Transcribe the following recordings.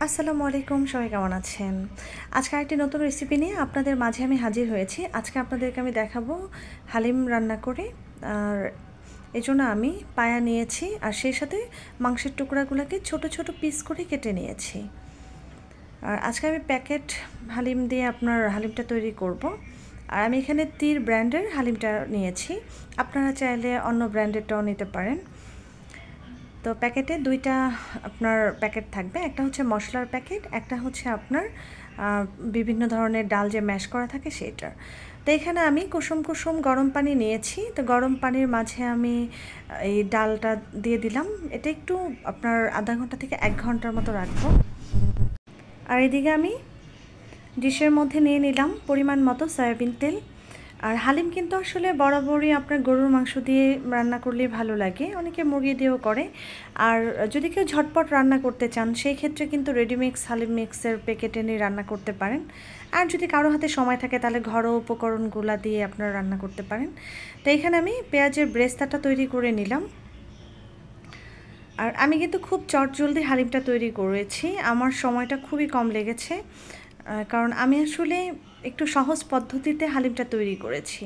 আসসালামু আলাইকুম, সবাই কেমন আছেন? আজকে আরেকটি নতুন রেসিপি নিয়ে আপনাদের মাঝে আমি হাজির হয়েছি। আজকে আপনাদেরকে আমি দেখাবো হালিম রান্না করে। আর এজন্য আমি পায়া নিয়েছি আর সেই সাথে মাংসের টুকরাগুলোকে ছোট ছোট পিস করে কেটে নিয়েছি। আর আজকে আমি প্যাকেট হালিম দিয়ে আপনার হালিমটা তৈরি করব। আর আমি এখানে তীর ব্র্যান্ডের হালিমটা নিয়েছি, আপনারা চাইলে অন্য ব্র্যান্ডেরটাও নিতে পারেন। তো প্যাকেটে দুইটা আপনার প্যাকেট থাকবে, একটা হচ্ছে মশলার প্যাকেট, একটা হচ্ছে আপনার বিভিন্ন ধরনের ডাল যে ম্যাশ করা থাকে সেটার। তো এখানে আমি কুসুম কুসুম গরম পানি নিয়েছি। তো গরম পানির মাঝে আমি এই ডালটা দিয়ে দিলাম। এটা একটু আপনার আধা ঘন্টা থেকে 1 ঘন্টার মতো রাখবো। আর এদিকে আমি ডিশের মধ্যে নিয়ে নিলাম পরিমাণ মতো সয়াবিন তেল। আর হালিম কিন্তু আসলে বরাবরই আপনার গরুর মাংস দিয়ে রান্না করলেই ভালো লাগে, অনেকে মুরগি দিয়েও করে। আর যদি কেউ ঝটপট রান্না করতে চান সেই ক্ষেত্রে কিন্তু রেডিমিক্স হালিম মিক্সের প্যাকেট এনে রান্না করতে পারেন। আর যদি কারো হাতে সময় থাকে তাহলে ঘরোয়া উপকরণগুলো দিয়ে আপনারা রান্না করতে পারেন। তো এখানে আমি পেঁয়াজের ব্রেস্তাটা তৈরি করে নিলাম। আর আমি কিন্তু খুব চটজলদি হালিমটা তৈরি করেছি, আমার সময়টা খুবই কম লেগেছে, কারণ আমি আসলে একটু সহজ পদ্ধতিতে হালিমটা তৈরি করেছি।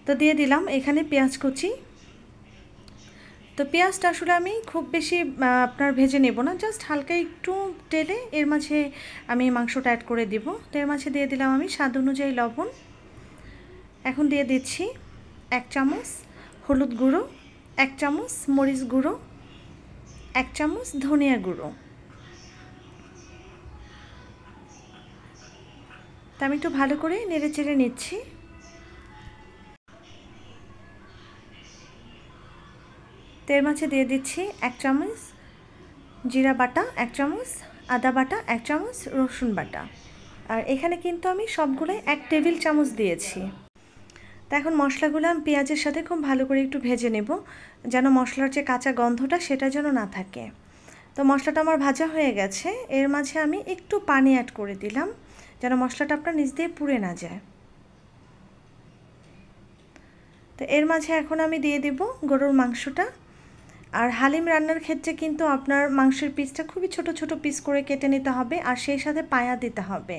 তো দিয়ে দিলাম এখানে পেঁয়াজ কুচি। তো পেঁয়াজটা আসলে আমি খুব বেশি আপনার ভেজে নেব না, জাস্ট হালকা একটু তেলে এর মাঝে আমি মাংসটা অ্যাড করে দিব। তো এর মাঝে দিয়ে দিলাম আমি স্বাদ অনুযায়ী লবণ। এখন দিয়ে দিচ্ছি 1 চামচ হলুদ গুঁড়ো, 1 চামচ মরিচ গুঁড়ো, 1 চামচ ধনিয়া গুঁড়ো। তা আমি একটু ভালো করে নেড়ে চেড়ে নিচ্ছি। তের মাঝে দিয়ে দিচ্ছি 1 চামচ জিরা বাটা, 1 চামচ আদা বাটা, 1 চামচ রসুন বাটা। আর এখানে কিন্তু আমি সবগুলোই 1 টেবিল চামচ দিয়েছি। তা এখন মশলাগুলো আমি পেঁয়াজের সাথে খুব ভালো করে একটু ভেজে নেব, যেন মশলার যে কাঁচা গন্ধটা সেটা যেন না থাকে। তো মশলাটা আমার ভাজা হয়ে গেছে, এর মাঝে আমি একটু পানি অ্যাড করে দিলাম যেন মশলাটা আপনার নিচ দিয়ে পুড়ে না যায়। তো এর মাঝে এখন আমি দিয়ে দেব গরুর মাংসটা। আর হালিম রান্নার ক্ষেত্রে কিন্তু আপনার মাংসের পিসটা খুবই ছোট ছোট পিস করে কেটে নিতে হবে, আর সেই সাথে পায়া দিতে হবে।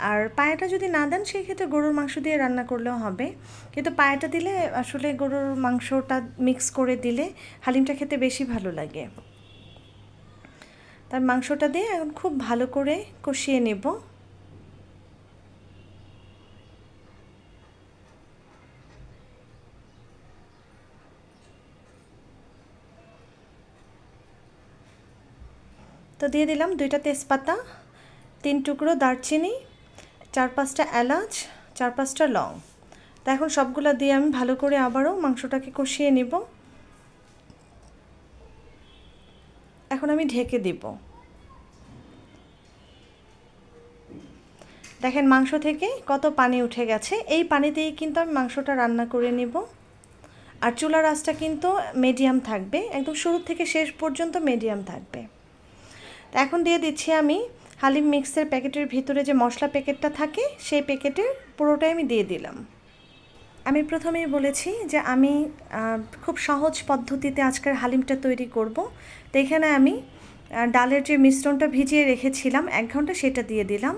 আর পায়াটা যদি না দেন সেই ক্ষেত্রে গরুর মাংস দিয়ে রান্না করলেও হবে, কিন্তু পায়াটা দিলে আসলে গরুর মাংসটা মিক্স করে দিলে হালিমটা খেতে বেশি ভালো লাগে। তার মাংসটা দিয়ে এখন খুব ভালো করে কষিয়ে নেব। তো দিয়ে দিলাম 2টা তেজপাতা, 3 টুকরো দারচিনি, 4-5টা এলাচ, 4-5টা লং। তো এখন সবগুলো দিয়ে আমি ভালো করে আবারও মাংসটাকে কষিয়ে নেব। এখন আমি ঢেকে দেব। দেখেন মাংস থেকে কত পানি উঠে গেছে, এই পানিতেই কিন্তু আমি মাংসটা রান্না করে নেব। আর চুলার আঁচটা কিন্তু মিডিয়াম থাকবে, একদম শুরু থেকে শেষ পর্যন্ত মিডিয়াম থাকবে। তো এখন দিয়ে দিচ্ছি আমি হালিম মিক্সের প্যাকেটের ভিতরে যে মশলা প্যাকেটটা থাকে সেই প্যাকেটের পুরোটাই আমি দিয়ে দিলাম। আমি প্রথমেই বলেছি যে আমি খুব সহজ পদ্ধতিতে আজকের হালিমটা তৈরি করব। তো এখানে আমি ডালের যে মিশ্রণটা ভিজিয়ে রেখেছিলাম 1 ঘন্টা, সেটা দিয়ে দিলাম।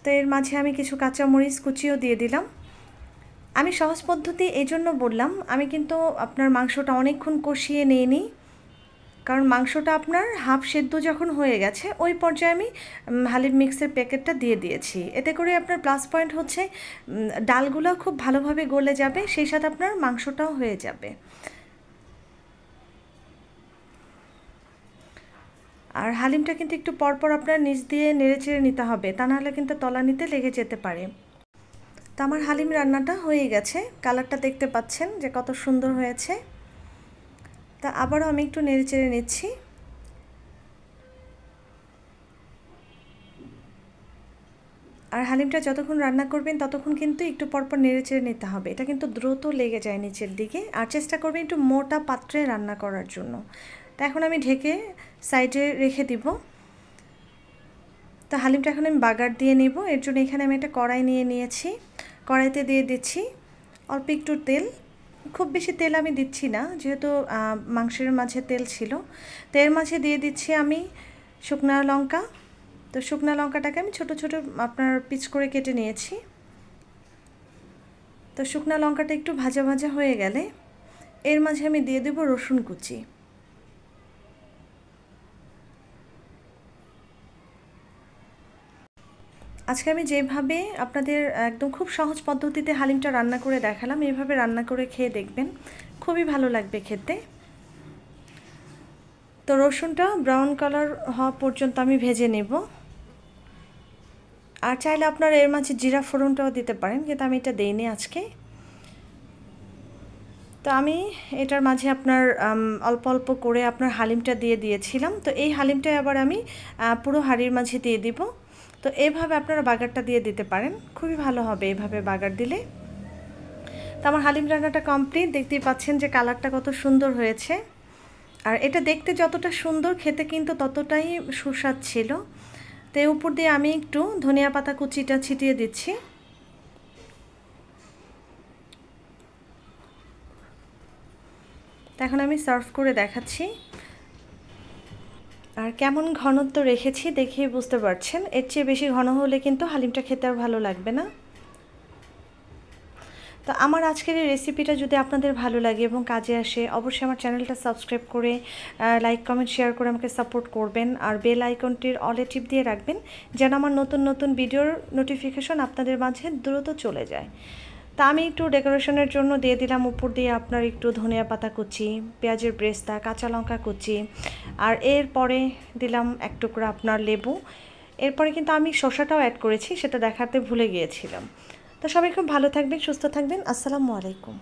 তো এর মাঝে আমি কিছু কাঁচামরিচ কুচিও দিয়ে দিলাম। আমি সহজ পদ্ধতি এই জন্য বললাম, আমি কিন্তু আপনার মাংসটা অনেকক্ষণ কষিয়ে নিইনি, কারণ মাংসটা আপনার হাফ সেদ্ধ যখন হয়ে গেছে ওই পর্যায়ে আমি হালিম মিক্সের প্যাকেটটা দিয়ে দিয়েছি। এতে করে আপনার প্লাস পয়েন্ট হচ্ছে ডালগুলো খুব ভালোভাবে গলে যাবে, সেই সাথে আপনার মাংসটাও হয়ে যাবে। আর হালিমটা কিন্তু একটু পরপর আপনার নিচ দিয়ে নেড়ে চেড়ে নিতে হবে, তা নাহলে কিন্তু তলানিতে লেগে যেতে পারে। তো আমার হালিম রান্নাটা হয়ে গেছে, কালারটা দেখতে পাচ্ছেন যে কত সুন্দর হয়েছে। তা আবারও আমি একটু নেড়ে চেড়ে নিচ্ছি। আর হালিমটা যতক্ষণ রান্না করবেন ততক্ষণ কিন্তু একটু পরপর নেড়ে চেড়ে নিতে হবে, এটা কিন্তু দ্রুত লেগে যায় নিচের দিকে। আর চেষ্টা করবেন একটু মোটা পাত্রে রান্না করার জন্য। তা এখন আমি ঢেকে সাইডে রেখে দিব। তো হালিমটা এখন আমি বাগার দিয়ে নেব, এর জন্য এখানে আমি একটা কড়াই নিয়ে নিয়েছি। কড়াইতে দিয়ে দিচ্ছি অল্প একটু তেল, খুব বেশি তেল আমি দিচ্ছি না যেহেতু মাংসের মাঝে তেল ছিল। তো এর মাঝে দিয়ে দিচ্ছি আমি শুকনা লঙ্কা। তো শুকনা লঙ্কাটাকে আমি ছোট ছোট আপনার পিস করে কেটে নিয়েছি। তো শুকনা লঙ্কাটা একটু ভাজা ভাজা হয়ে গেলে এর মাঝে আমি দিয়ে দেব রসুন কুচি। আজকে আমি যেভাবে আপনাদের একদম খুব সহজ পদ্ধতিতে হালিমটা রান্না করে দেখালাম, এইভাবে রান্না করে খেয়ে দেখবেন, খুবই ভালো লাগবে খেতে। তো রসুনটা ব্রাউন কালার হওয়া পর্যন্ত আমি ভেজে নেব। আর চাইলে আপনারা এর মাঝে জিরা ফোড়নটাও দিতে পারেন, কিন্তু আমি এটা দেইনি আজকে। তো আমি এটার মাঝে আপনার অল্প অল্প করে আপনার হালিমটা দিয়ে দিয়েছিলাম। তো এই হালিমটাই আবার আমি পুরো হাঁড়ির মাঝে দিয়ে দিব। তো এইভাবে আপনারা বাগারটা দিয়ে দিতে পারেন, খুবই ভালো হবে এইভাবে বাগার দিলে। তো আমার হালিম রান্নাটা কমপ্লিট। দেখতেই পাচ্ছেন যে কালারটা কত সুন্দর হয়েছে। আর এটা দেখতে যতটা সুন্দর, খেতে কিন্তু ততটাই সুস্বাদ ছিল। তো এর উপর দিয়ে আমি একটু ধনিয়া পাতা কুচিটা ছিটিয়ে দিচ্ছি। এখন আমি সার্ভ করে দেখাচ্ছি। আর কেমন ঘনত্ব রেখেছি দেখেই বুঝতে পারছেন। এর চেয়ে বেশি ঘন হলে কিন্তু হালিমটা খেতে আর ভালো লাগবে না। তো আমার আজকের এই রেসিপিটা যদি আপনাদের ভালো লাগে এবং কাজে আসে, অবশ্যই আমার চ্যানেলটা সাবস্ক্রাইব করে লাইক কমেন্ট শেয়ার করে আমাকে সাপোর্ট করবেন। আর বেল আইকনটির অলে টিপ দিয়ে রাখবেন, যেন আমার নতুন নতুন ভিডিওর নোটিফিকেশন আপনাদের মাঝে দ্রুত চলে যায়। তা আমি একটু ডেকোরেশনের জন্য দিয়ে দিলাম উপর দিয়ে আপনার একটু ধনিয়া পাতা কুচি, পেঁয়াজের ব্রেস্তা, কাঁচা লঙ্কা কুচি, আর এরপরে দিলাম এক টুকরা আপনার লেবু। এরপরে কিন্তু আমি শসাটাও অ্যাড করেছি, সেটা দেখাতে ভুলে গিয়েছিলাম। তো সবাই খুব ভালো থাকবেন, সুস্থ থাকবেন। আসসালামু আলাইকুম।